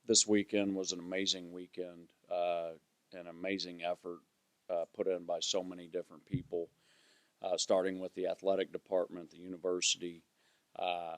this weekend was an amazing weekend, an amazing effort put in by so many different people, starting with the athletic department, the university, uh,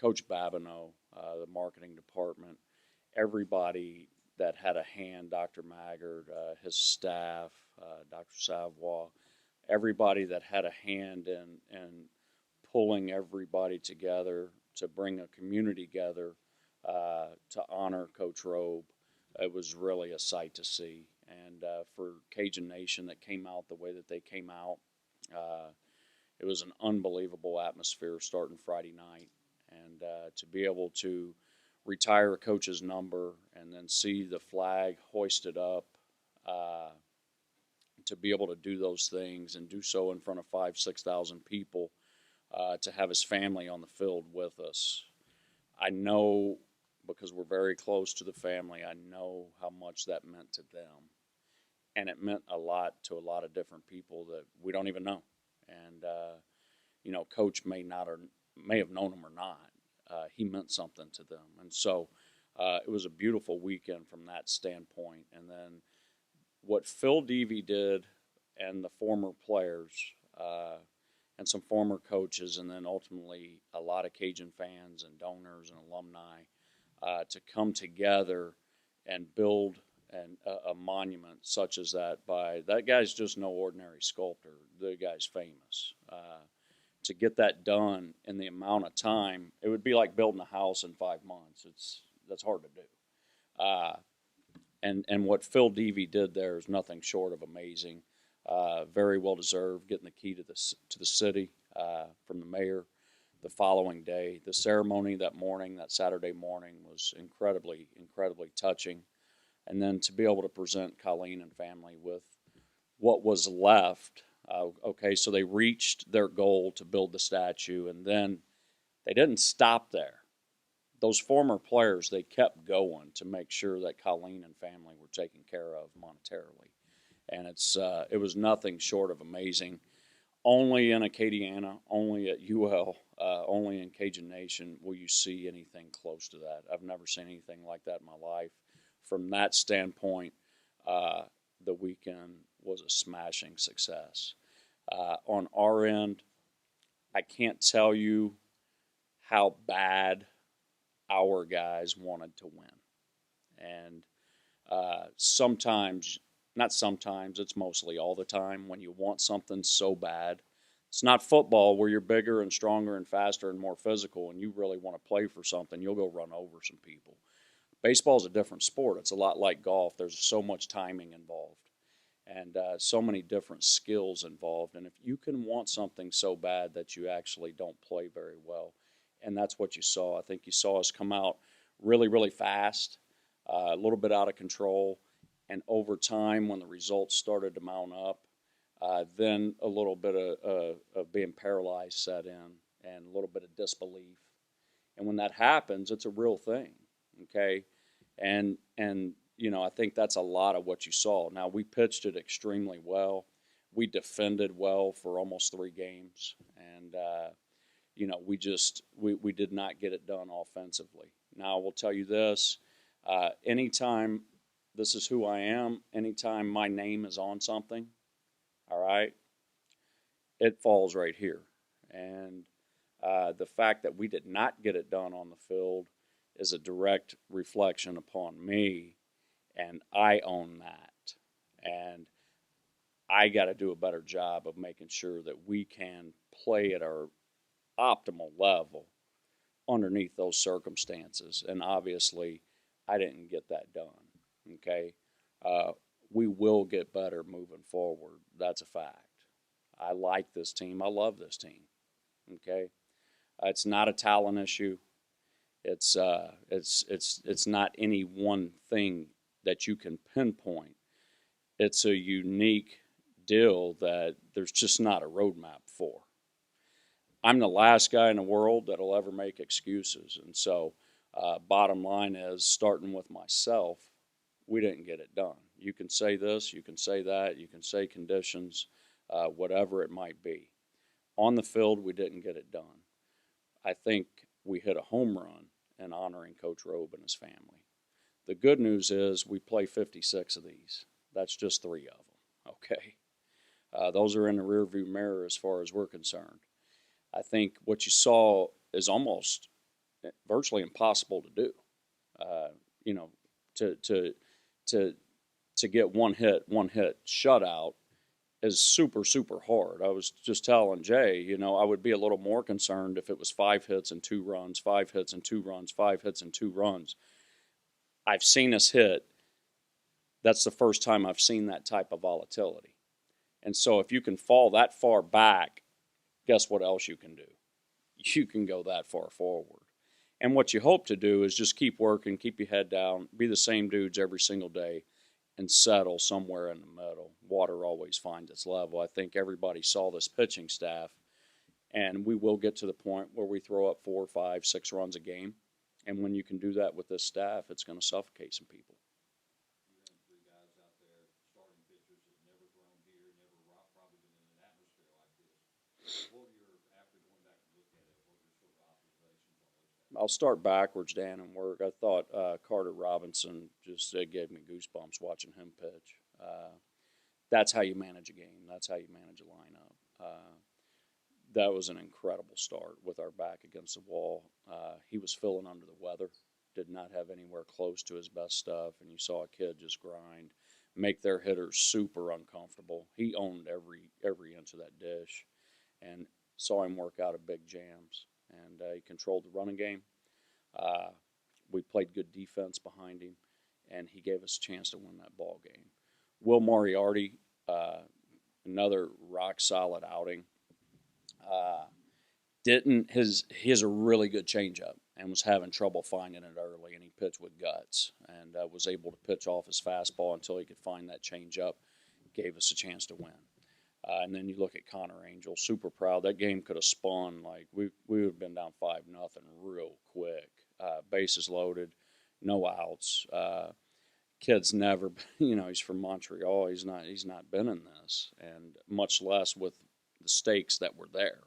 Coach Babineau, the marketing department, everybody that had a hand, Dr. Maggard, his staff, Dr. Savoie, everybody that had a hand in pulling everybody together to bring a community together to honor Coach Robe. It was really a sight to see. And for Cajun Nation that came out the way that they came out, uh, it was an unbelievable atmosphere starting Friday night. And to be able to retire a coach's number and then see the flag hoisted up, uh, to be able to do those things and do so in front of 6,000 people, to have his family on the field with us. I know, because we're very close to the family, I know how much that meant to them. And it meant a lot to a lot of different people that we don't even know. And, Coach may not or may have known him or not. He meant something to them. And so it was a beautiful weekend from that standpoint. And then what Phil Devey did and the former players, and some former coaches, and then ultimately a lot of Cajun fans and donors and alumni, to come together and build a monument such as that. By that guy's just no ordinary sculptor. The guy's famous. To get that done in the amount of time, it would be like building a house in 5 months. That's hard to do. And what Phil Devey did there is nothing short of amazing. Very well deserved, getting the key to the city from the mayor the following day. The ceremony that morning, that Saturday morning, was incredibly, incredibly touching. And then to be able to present Colleen and family with what was left. Okay, so they reached their goal to build the statue, and then they didn't stop there. Those former players, they kept going to make sure that Colleen and family were taken care of monetarily. And it was nothing short of amazing. Only in Acadiana, only at UL, only in Cajun Nation will you see anything close to that. I've never seen anything like that in my life. From that standpoint, the weekend was a smashing success. On our end, I can't tell you how bad our guys wanted to win. And not sometimes, it's mostly all the time, when you want something so bad. It's not football where you're bigger and stronger and faster and more physical and you really want to play for something. You'll go run over some people. Baseball is a different sport. It's a lot like golf. There's so much timing involved and so many different skills involved. And if you can want something so bad that you actually don't play very well, and that's what you saw. I think you saw us come out really, really fast, a little bit out of control. And over time, when the results started to mount up, then a little bit of being paralyzed set in and a little bit of disbelief. And when that happens, it's a real thing, okay? And I think that's a lot of what you saw. Now, we pitched it extremely well. We defended well for almost 3 games. And, we did not get it done offensively. Now, I will tell you this, anytime, this is who I am, anytime my name is on something, all right, it falls right here. And the fact that we did not get it done on the field is a direct reflection upon me, and I own that. And I got to do a better job of making sure that we can play at our optimal level underneath those circumstances. And obviously, I didn't get that done. Okay, we will get better moving forward. That's a fact. I like this team. I love this team. Okay, it's not a talent issue. It's not any one thing that you can pinpoint. It's a unique deal that there's just not a roadmap for. I'm the last guy in the world that'll ever make excuses, and so bottom line is, starting with myself, we didn't get it done. You can say this, you can say that, you can say conditions, whatever it might be. On the field, we didn't get it done. I think we hit a home run in honoring Coach Robe and his family. The good news is we play 56 of these. That's just 3 of them, okay? Those are in the rearview mirror as far as we're concerned. I think what you saw is almost virtually impossible to do. You know, to to to get one hit shutout is super, super hard. I was just telling Jay, you know, I would be a little more concerned if it was 5 hits and 2 runs, 5 hits and 2 runs, 5 hits and 2 runs. I've seen us hit. That's the first time I've seen that type of volatility. And so if you can fall that far back, guess what else you can do? You can go that far forward. And what you hope to do is just keep working, keep your head down, be the same dudes every single day, and settle somewhere in the middle. Water always finds its level. I think everybody saw this pitching staff, and we will get to the point where we throw up 4, 5, 6 runs a game. And when you can do that with this staff, it's going to suffocate some people. You have 3 guys out there, starting pitchers that never grown here, never probably been in an atmosphere like this. What were your, after going back and looking at it, what were your sort of observations on those guys? I'll start backwards, Dan, and work. I thought Carter Robinson just gave me goosebumps watching him pitch. That's how you manage a game. That's how you manage a lineup. That was an incredible start with our back against the wall. He was feeling under the weather, did not have anywhere close to his best stuff, and you saw a kid just grind, make their hitters super uncomfortable. He owned every inch of that dish, and saw him work out of big jams. And he controlled the running game. We played good defense behind him, and he gave us a chance to win that ball game. Will Moriarty, another rock solid outing. He has a really good changeup and was having trouble finding it early, and he pitched with guts and was able to pitch off his fastball until he could find that changeup. Gave us a chance to win. And then you look at Connor Angel, super proud. That game could have spun like we would have been down 5-0 real quick. Bases loaded, no outs. Kid's never, he's from Montreal. He's not been in this, and much less with the stakes that were there.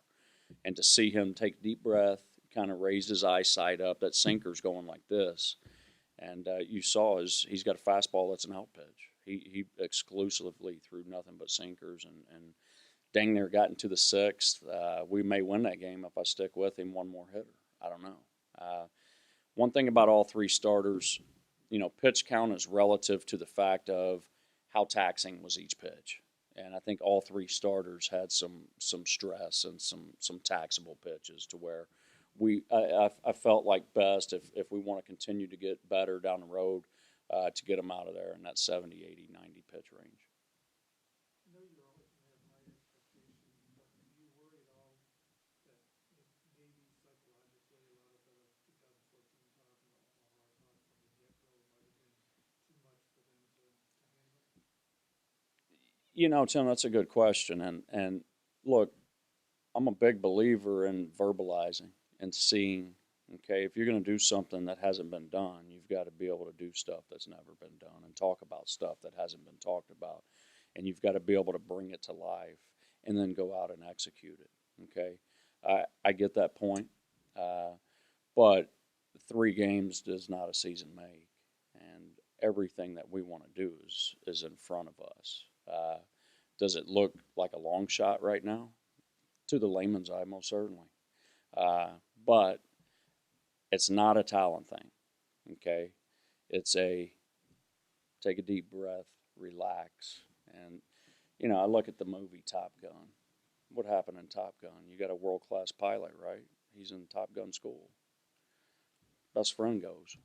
And to see him take a deep breath, kind of raise his eyesight up, that sinker's going like this. And you saw he's got a fastball that's an out pitch. He exclusively threw nothing but sinkers, and dang near got into the 6th. We may win that game if I stick with him one more hitter. I don't know. One thing about all 3 starters, pitch count is relative to the fact of how taxing was each pitch. And I think all 3 starters had some stress and some taxable pitches to where I felt like best if we want to continue to get better down the road to get them out of there in that 70, 80, 90 pitch range. I know you always have high expectations, but do you worry at all that maybe psychologically a lot of the 2014 talk and the Omaha talk from the get-go might have been too much for them to handle? Tim, that's a good question. And look, I'm a big believer in verbalizing and seeing. Okay, if you're going to do something that hasn't been done, you've got to be able to do stuff that's never been done and talk about stuff that hasn't been talked about. And you've got to be able to bring it to life and then go out and execute it. Okay, I get that point. But 3 games does not a season make. And everything that we want to do is in front of us. Does it look like a long shot right now? To the layman's eye, most certainly. But it's not a talent thing, okay? It's take a deep breath, relax. And, I look at the movie Top Gun. What happened in Top Gun? You got a world-class pilot, right? He's in Top Gun school. Best friend goes.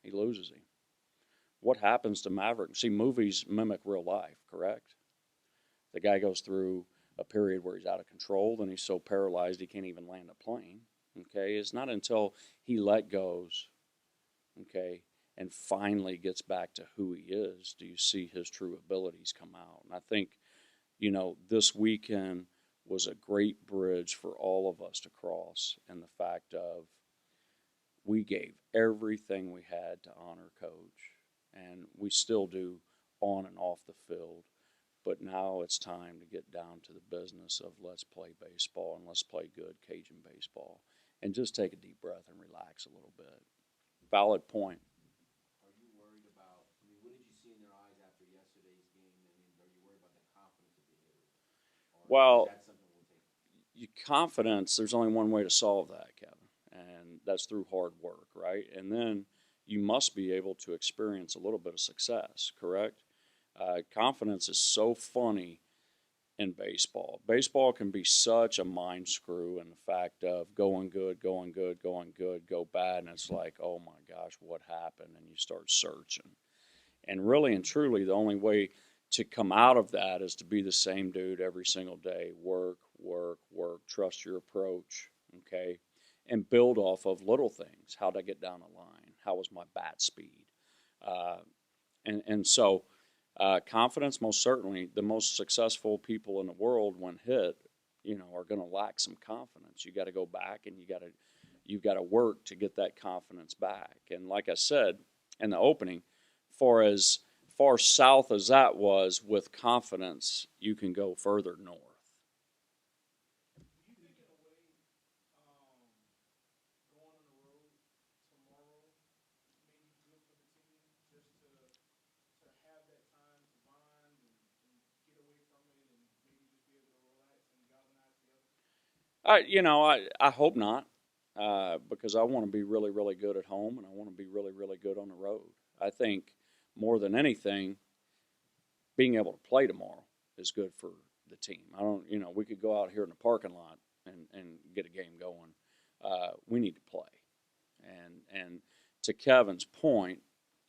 He loses him. What happens to Maverick? See, movies mimic real life, correct? The guy goes through a period where he's out of control, then he's so paralyzed he can't even land a plane. Okay, it's not until he let goes, okay, and finally gets back to who he is, do you see his true abilities come out. And I think, this weekend was a great bridge for all of us to cross, and the fact of we gave everything we had to honor Coach, and we still do on and off the field. But now it's time to get down to the business of let's play baseball and let's play good Cajun baseball. And just take a deep breath and relax a little bit. Valid point. Are you worried see in their eyes after yesterday's game? I mean, are you worried about the confidence of the hitters? Or Well, is that something we'll take? confidence, there's only one way to solve that, Kevin, and that's through hard work, right? And then you must be able to experience a little bit of success, correct? Confidence is so funny in baseball. Baseball can be such a mind screw in the fact of going good, going good, going good, go bad, and it's like, oh my gosh, what happened? And you start searching. And really and truly, the only way to come out of that is to be the same dude every single day. Work, work, work. Trust your approach, okay? And build off of little things. How did I get down the line? How was my bat speed? Uh, and so confidence, most certainly, the most successful people in the world, when hit, are going to lack some confidence. You got to go back and you've got to work to get that confidence back. And like I said in the opening, for as far south as that was, with confidence, you can go further north. Do you think in a way, going on the road tomorrow may be good for the team just to have that time to bond and get away from it and maybe just be able to relax and galvanize together? I hope not, because I want to be really, really good at home, and I want to be really, really good on the road. I think more than anything, being able to play tomorrow is good for the team. I don't, we could go out here in the parking lot and get a game going. We need to play, and to Kevin's point,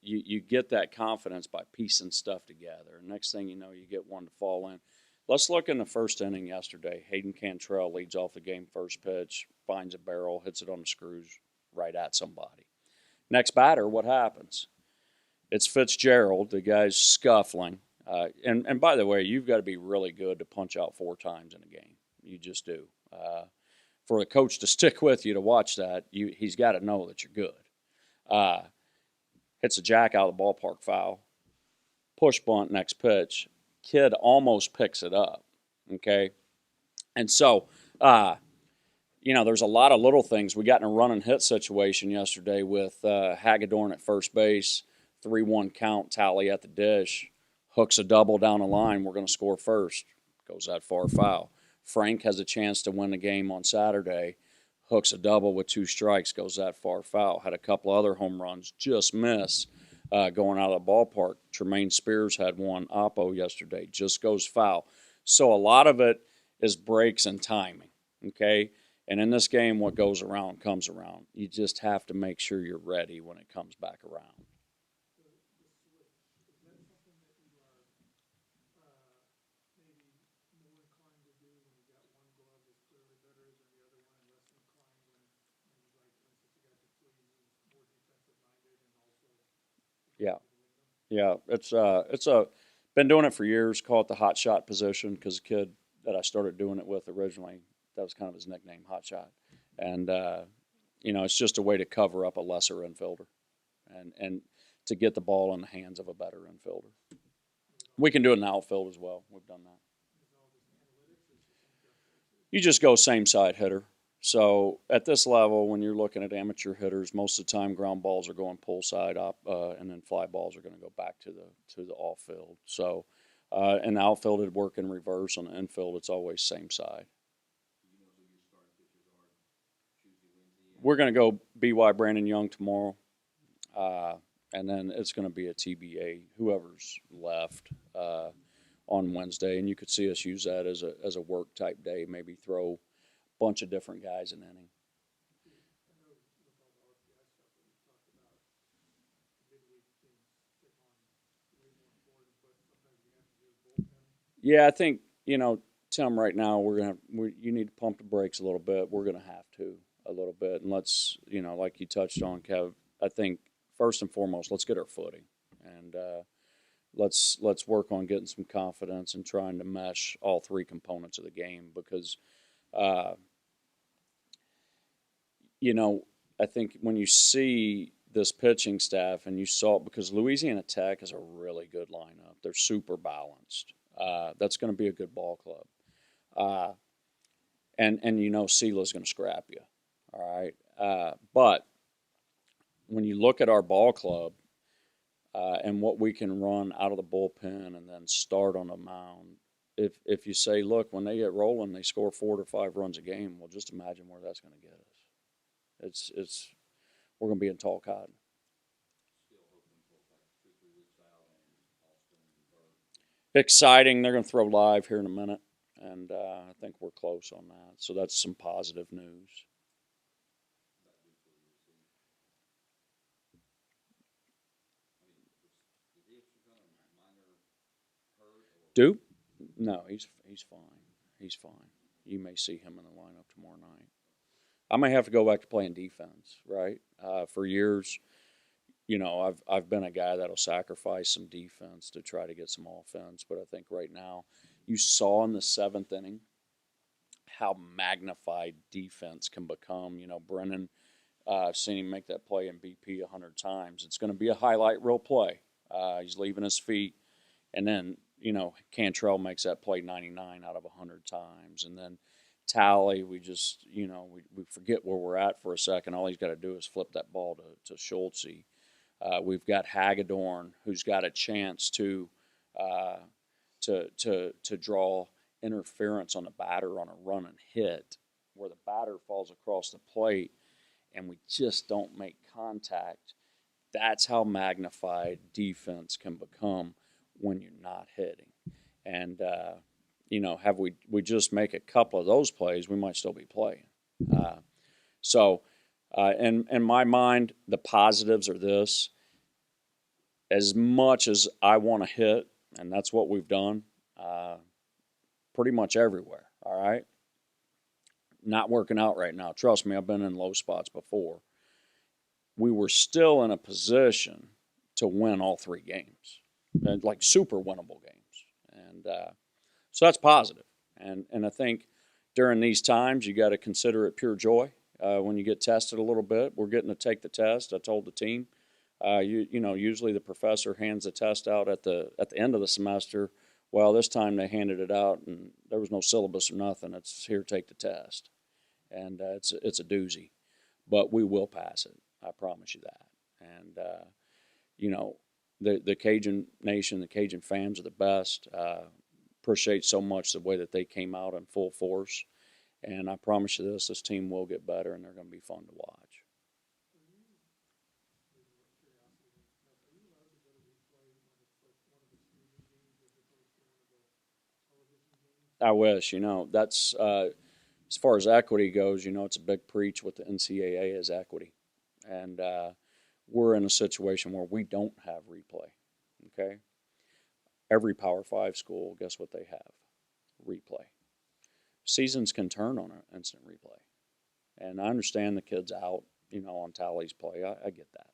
you get that confidence by piecing stuff together. And next thing you know, you get one to fall in. Let's look in the first inning yesterday. Hayden Cantrell leads off the game first pitch, finds a barrel, hits it on the screws right at somebody. Next batter, what happens? It's Fitzgerald. The guy's scuffling. And by the way, you've got to be really good to punch out 4 times in a game. You just do. For a coach to stick with you to watch that, he's got to know that you're good. Hits a jack out of the ballpark foul. Push bunt, next pitch. Kid almost picks it up. Okay? And so, there's a lot of little things. We got in a run and hit situation yesterday with Hagedorn at first base, 3-1 count, tally at the dish, hooks a double down the line. We're going to score first. Goes that far, foul. Frank has a chance to win the game on Saturday, hooks a double with 2 strikes, goes that far, foul. Had a couple other home runs, just miss going out of the ballpark. Tremaine Spears had one, oppo yesterday, just goes foul. So a lot of it is breaks and timing, okay? And in this game, what goes around comes around. You just have to make sure you're ready when it comes back around. The switch, is that something that you are maybe more inclined to do when you got one glove that's clearly better than the other one, and less inclined when you, like, for instance, you got Dupuis who's more defensive minded and also Yeah, able to lead them? yeah. It's been doing it for years. Call it the hot shot position, because the kid that I started doing it with originally, that was kind of his nickname, hot shot. And it's just a way to cover up a lesser infielder, and to get the ball in the hands of a better infielder. We can do it in the outfield as well. We've done that. Is all this analytics, or is there some depth there too? You just go same side hitter. So at this level, when you're looking at amateur hitters, most of the time ground balls are going pull side up, and then fly balls are going to go back to the off field. So in the outfield, it'd work in reverse. On the infield, it's always same side. Do you know who your starting pitchers are? Tuesday, Wednesday? We're going to go BY Brandon Young tomorrow, and then it's going to be a TBA, whoever's left on Wednesday. And you could see us use that as a work type day, maybe throw bunch of different guys an inning. I know with all the RPI stuff that we've talked about, the midweek things take on way more importance, but sometimes we have to do bullpen. Yeah, I think Tim. Right now, you need to pump the brakes a little bit. We're gonna have to a little bit, and let's like you touched on, Kev. I think first and foremost, let's get our footing, and let's work on getting some confidence and trying to mesh all 3 components of the game, because uh, I think when you see this pitching staff, and you saw it, because Louisiana Tech is a really good lineup. They're super balanced. That's going to be a good ball club. And Sela's going to scrap you. All right. But when you look at our ball club, and what we can run out of the bullpen and then start on the mound. If you say, look, when they get rolling, they score 4 to 5 runs a game. Well, just imagine where that's going to get us. It's we're going to be in tall cotton. Exciting. They're going to throw live here in a minute, and I think we're close on that. So that's some positive news. Duke? No, he's fine. He's fine. You may see him in the lineup tomorrow night. I may have to go back to playing defense, right? For years, I've been a guy that'll sacrifice some defense to try to get some offense. But I think right now, you saw in the 7th inning how magnified defense can become. Brennan, I've seen him make that play in BP 100 times. It's going to be a highlight reel play. He's leaving his feet, and then Cantrell makes that play 99 out of 100 times, and then Tally, we just we forget where we're at for a second. All he's got to do is flip that ball to Schultze. We've got Hagedorn, who's got a chance to draw interference on the batter on a run and hit, where the batter falls across the plate, and we just don't make contact. That's how magnified defense can become when you're not hitting. And have we just make a couple of those plays, we might still be playing. In my mind, the positives are this. As much as I want to hit, and that's what we've done pretty much everywhere, all right? Not working out right now. Trust me, I've been in low spots before. We were still in a position to win all 3 games, like super winnable games. And so that's positive. And I think during these times, you got to consider it pure joy. When you get tested a little bit, we're getting to take the test. I told the team, usually the professor hands the test out at the end of the semester. Well, this time they handed it out, and there was no syllabus or nothing. It's here, take the test, and it's a doozy, but we will pass it. I promise you that. And the Cajun Nation, the Cajun fans are the best. Appreciate so much the way that they came out in full force, and I promise you this team will get better, and they're going to be fun to watch. I wish, that's as far as equity goes, it's a big preach with the NCAA is equity. And we're in a situation where we don't have replay, okay? Every Power 5 school, guess what they have? Replay. Seasons can turn on an instant replay. And I understand the kid's out, on Tally's play. I get that.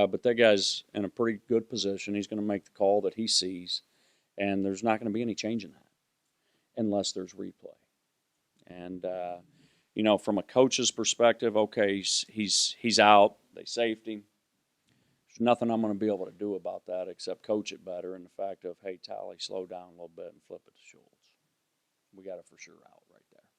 But that guy's in a pretty good position. He's going to make the call that he sees, and there's not going to be any change in that unless there's replay. And, from a coach's perspective, okay, he's out. They saved him. There's nothing I'm going to be able to do about that except coach it better, and the fact of, hey, Tally, slow down a little bit and flip it to Schultz. We got it for sure out.